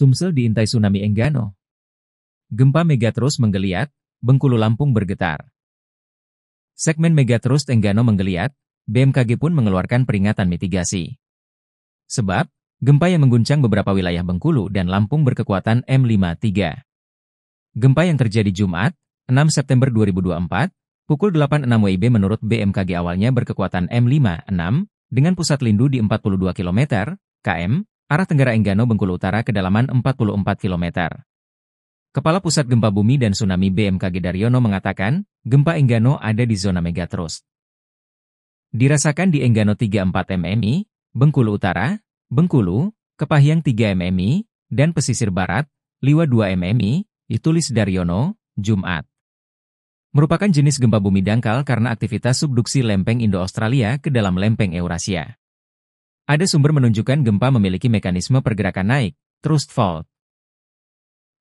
Sumsel diintai tsunami Enggano. Gempa Megatrust menggeliat, Bengkulu Lampung bergetar. Segmen Megatrust Enggano menggeliat, BMKG pun mengeluarkan peringatan mitigasi. Sebab, gempa yang mengguncang beberapa wilayah Bengkulu dan Lampung berkekuatan M53. Gempa yang terjadi Jumat, 6 September 2024, pukul 8.06 WIB menurut BMKG awalnya berkekuatan M56, dengan pusat lindu di 42 km, km, arah Tenggara Enggano Bengkulu Utara kedalaman 44 km. Kepala Pusat Gempa Bumi dan Tsunami BMKG Daryono mengatakan, gempa Enggano ada di zona Megatrust. Dirasakan di Enggano 34 mmi, Bengkulu Utara, Bengkulu, Kepahyang 3 mmi, dan pesisir barat, Liwa 2 mmi, ditulis Daryono, Jumat. Merupakan jenis gempa bumi dangkal karena aktivitas subduksi lempeng Indo-Australia ke dalam lempeng Eurasia. Ada sumber menunjukkan gempa memiliki mekanisme pergerakan naik, thrust fault.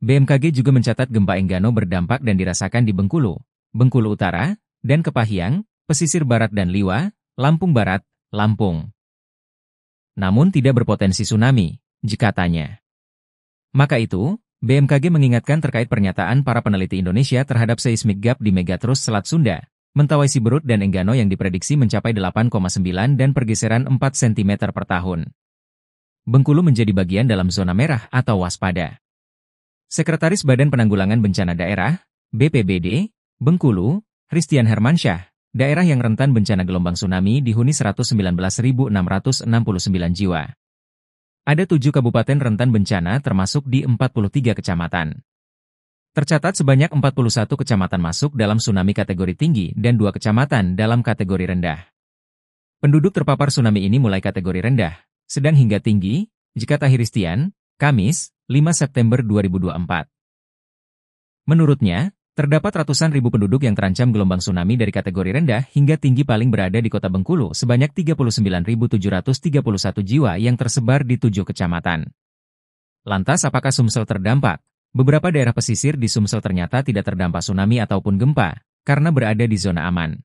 BMKG juga mencatat gempa Enggano berdampak dan dirasakan di Bengkulu, Bengkulu Utara, dan Kepahyang, pesisir barat dan Liwa, Lampung Barat, Lampung. Namun tidak berpotensi tsunami, katanya. Maka itu, BMKG mengingatkan terkait pernyataan para peneliti Indonesia terhadap seismic gap di Megatrust Selat Sunda, Mentawai Siberut dan Enggano yang diprediksi mencapai 8,9 dan pergeseran 4 cm per tahun. Bengkulu menjadi bagian dalam zona merah atau waspada. Sekretaris Badan Penanggulangan Bencana Daerah, BPBD, Bengkulu, Christian Hermansyah, daerah yang rentan bencana gelombang tsunami dihuni 119.669 jiwa. Ada 7 kabupaten rentan bencana termasuk di 43 kecamatan. Tercatat sebanyak 41 kecamatan masuk dalam tsunami kategori tinggi dan 2 kecamatan dalam kategori rendah. Penduduk terpapar tsunami ini mulai kategori rendah, sedang hingga tinggi, jika Tahiristian, Kamis, 5 September 2024. Menurutnya, terdapat ratusan ribu penduduk yang terancam gelombang tsunami dari kategori rendah hingga tinggi paling berada di kota Bengkulu sebanyak 39.731 jiwa yang tersebar di 7 kecamatan. Lantas apakah Sumsel terdampak? Beberapa daerah pesisir di Sumsel ternyata tidak terdampak tsunami ataupun gempa, karena berada di zona aman.